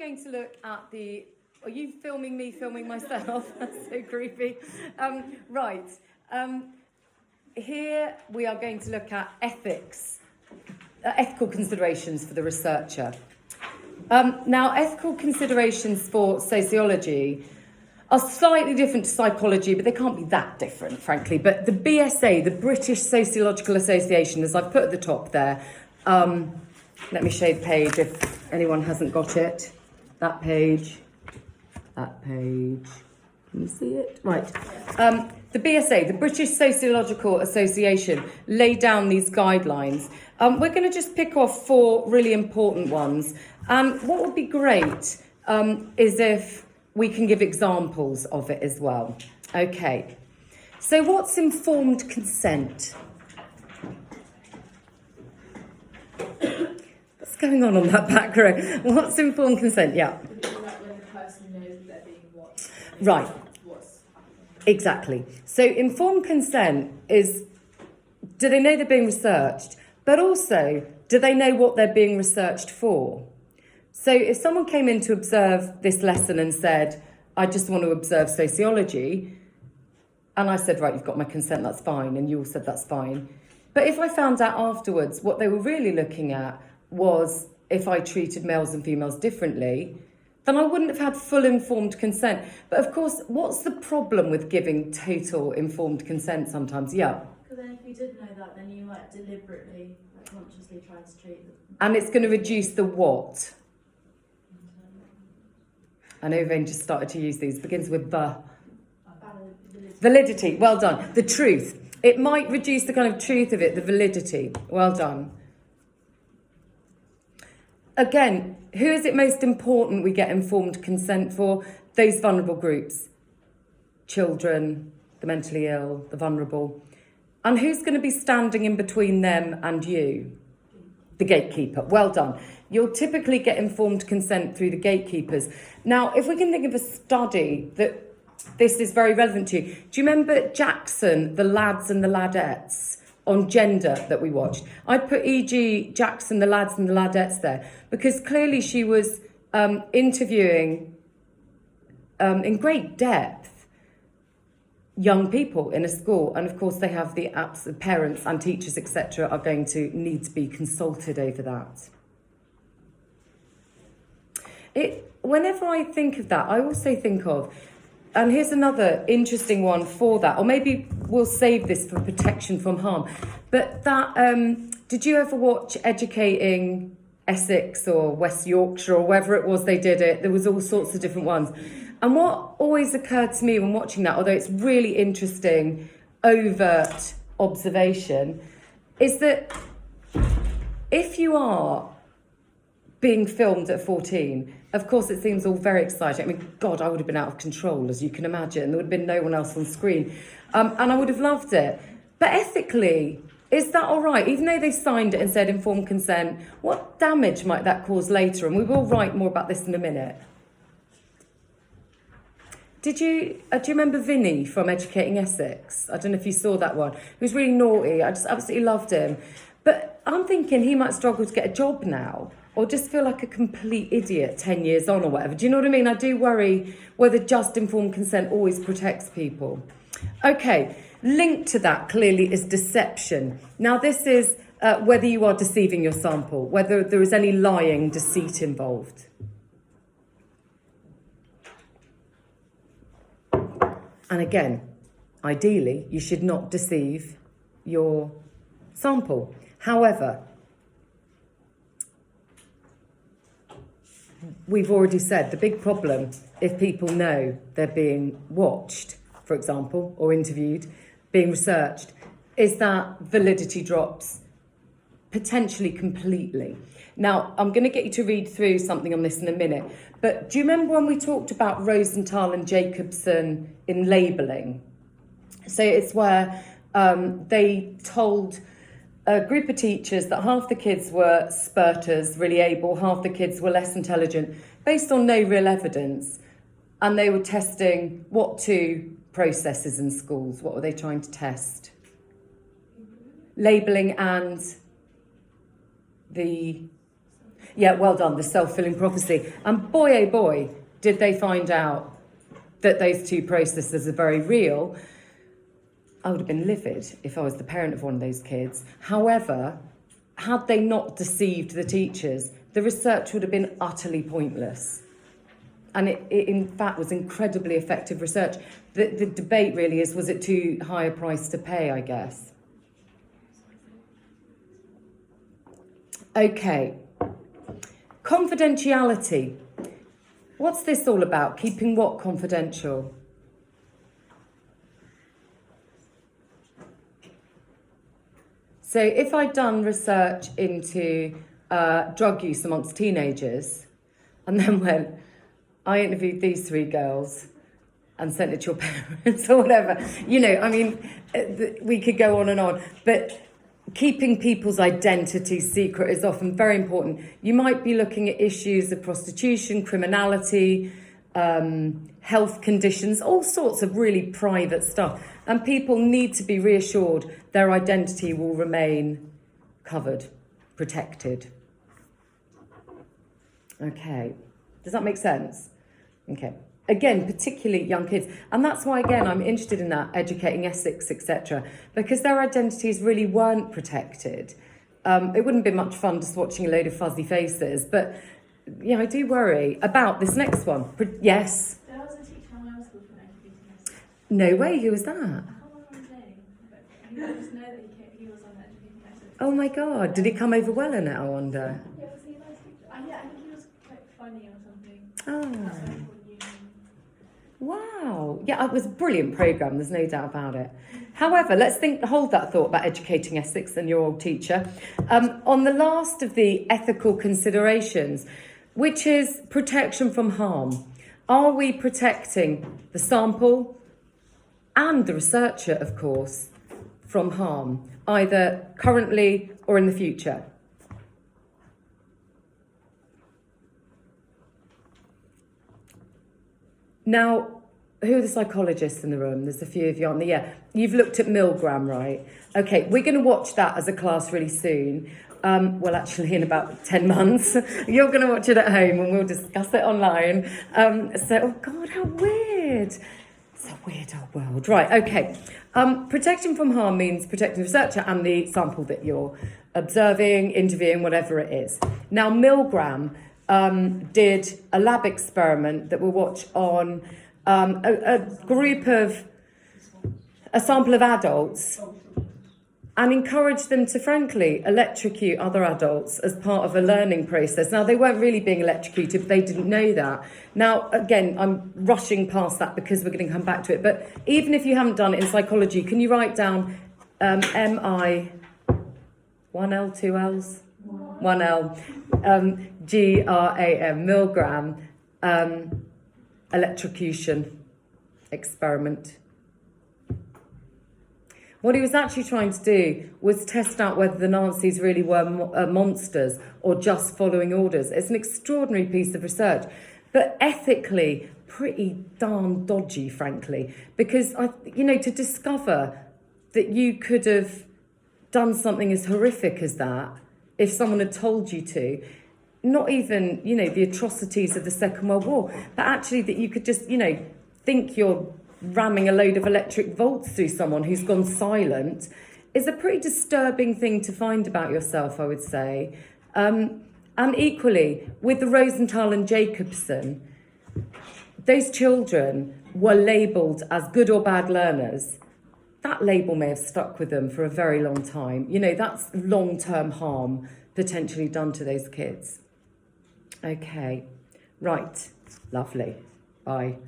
going to look at the... Are you filming me filming myself? That's so creepy. Here we are going to look at ethics, ethical considerations for the researcher. Now, ethical considerations for sociology are slightly different to psychology, but they can't be that different, frankly. But the BSA, the British Sociological Association, as I've put at the top there, let me show the page if anyone hasn't got it. That page. Can you see it? Right. The BSA, the British Sociological Association, laid down these guidelines. We're going to just pick off 4 really important ones. And what would be great is if we can give examples of it as well. Okay. So what's informed consent? What's going on that back row? What's informed consent? Yeah. When the person knows that they're being watched. Right. What's happening. Exactly. So informed consent is, do they know they're being researched? But also, do they know what they're being researched for? So if someone came in to observe this lesson and said, I just want to observe sociology, and I said, right, you've got my consent, that's fine, and you all said that's fine. But if I found out afterwards what they were really looking at was if I treated males and females differently, then I wouldn't have had full informed consent. But of course, what's the problem with giving total informed consent sometimes? Yeah. Because then if you did know that, then you might deliberately, consciously try to treat them. And it's going to reduce the what? I know Vane just started to use these. Begins with the. Validity. Well done. The truth. It might reduce the kind of truth of it, the validity. Well done. Again, who is it most important we get informed consent for? Those vulnerable groups. Children, the mentally ill, the vulnerable. And who's going to be standing in between them and you? The gatekeeper. Well done. You'll typically get informed consent through the gatekeepers. Now, if we can think of a study that this is very relevant to you. Do you remember Jackson, the lads and the ladettes on gender that we watched? I'd put E.G. Jackson, the lads and the ladettes there because clearly she was interviewing in great depth young people in a school. And of course, they have the parents and teachers, etc., are going to need to be consulted over that. Whenever I think of that, I also think of, and here's another interesting one for that, or maybe we'll save this for protection from harm, but that, did you ever watch Educating Essex or West Yorkshire or wherever it was they did it? There was all sorts of different ones. And what always occurred to me when watching that, although it's really interesting, overt observation, is that if you are being filmed at 14, of course it seems all very exciting. I mean, God, I would have been out of control, as you can imagine. There would have been no one else on screen. And I would have loved it. But ethically, is that all right? Even though they signed it and said informed consent, what damage might that cause later? And we will write more about this in a minute. Do you remember Vinny from Educating Essex? I don't know if you saw that one. He was really naughty. I just absolutely loved him. But I'm thinking he might struggle to get a job now, or just feel like a complete idiot 10 years on or whatever. Do you know what I mean? I do worry whether just informed consent always protects people. Okay, linked to that clearly is deception. Now this is whether you are deceiving your sample, whether there is any lying, deceit involved. And again, ideally, you should not deceive your sample. However, we've already said the big problem, if people know they're being watched, for example, or interviewed, being researched, is that validity drops potentially completely. Now, I'm going to get you to read through something on this in a minute, but do you remember when we talked about Rosenthal and Jacobson in labelling? So it's where they told a group of teachers that half the kids were spurters, really able, half the kids were less intelligent, based on no real evidence. And they were testing what 2 processes in schools. What were they trying to test? Labelling and the Yeah, well done, the self-fulfilling prophecy. And boy, oh boy, did they find out that those two processes are very real. I would have been livid if I was the parent of one of those kids. However, had they not deceived the teachers, the research would have been utterly pointless. And it in fact was incredibly effective research. The debate really is, was it too high a price to pay, I guess? Okay. Confidentiality. What's this all about? Keeping what confidential? So if I'd done research into drug use amongst teenagers and then went, I interviewed these 3 girls and sent it to your parents or whatever, we could go on and on. But keeping people's identity secret is often very important. You might be looking at issues of prostitution, criminality, health conditions, all sorts of really private stuff. And people need to be reassured their identity will remain covered, protected. Okay, does that make sense? Okay. Again, particularly young kids. And that's why, again, I'm interested in that, educating Essex, etc. Because their identities really weren't protected. It wouldn't be much fun just watching a load of fuzzy faces. But, yeah, I do worry about this next one. Yes? There was a teacher in my school for educating us. No way, who was that? I can't remember his name, but I just know that he was on educating us. Oh my God, did he come over well in it, I wonder? Yeah, was he a nice teacher? Yeah, I think he was quite funny or something. Oh. That's what I called you. Wow. Yeah, it was a brilliant programme, there's no doubt about it. However, let's hold that thought about educating Essex and your old teacher. On the last of the ethical considerations, which is protection from harm. Are we protecting the sample and the researcher, of course, from harm, either currently or in the future? Now, who are the psychologists in the room? There's a few of you on there. Yeah, you've looked at Milgram, right? Okay, we're going to watch that as a class really soon. Well, actually, in about 10 months. You're going to watch it at home and we'll discuss it online. Oh, God, how weird. It's a weird old world. Right, okay. Protection from harm means protecting the researcher and the sample that you're observing, interviewing, whatever it is. Now, Milgram did a lab experiment that we'll watch on a sample of adults and encouraged them to, frankly, electrocute other adults as part of a learning process. Now, they weren't really being electrocuted, but they didn't know that. Now, again, I'm rushing past that because we're going to come back to it. But even if you haven't done it in psychology, can you write down MI, 1L, 2Ls? 1L, GRAM, Milgram, electrocution experiment. What he was actually trying to do was test out whether the Nazis really were monsters or just following orders. It's an extraordinary piece of research, but ethically pretty darn dodgy, frankly, because, to discover that you could have done something as horrific as that if someone had told you to, not even, the atrocities of the Second World War, but actually that you could just, think you're ramming a load of electric volts through someone who's gone silent, is a pretty disturbing thing to find about yourself, I would say. And equally, with the Rosenthal and Jacobson, those children were labelled as good or bad learners. That label may have stuck with them for a very long time. That's long-term harm potentially done to those kids. Okay, right, lovely, bye.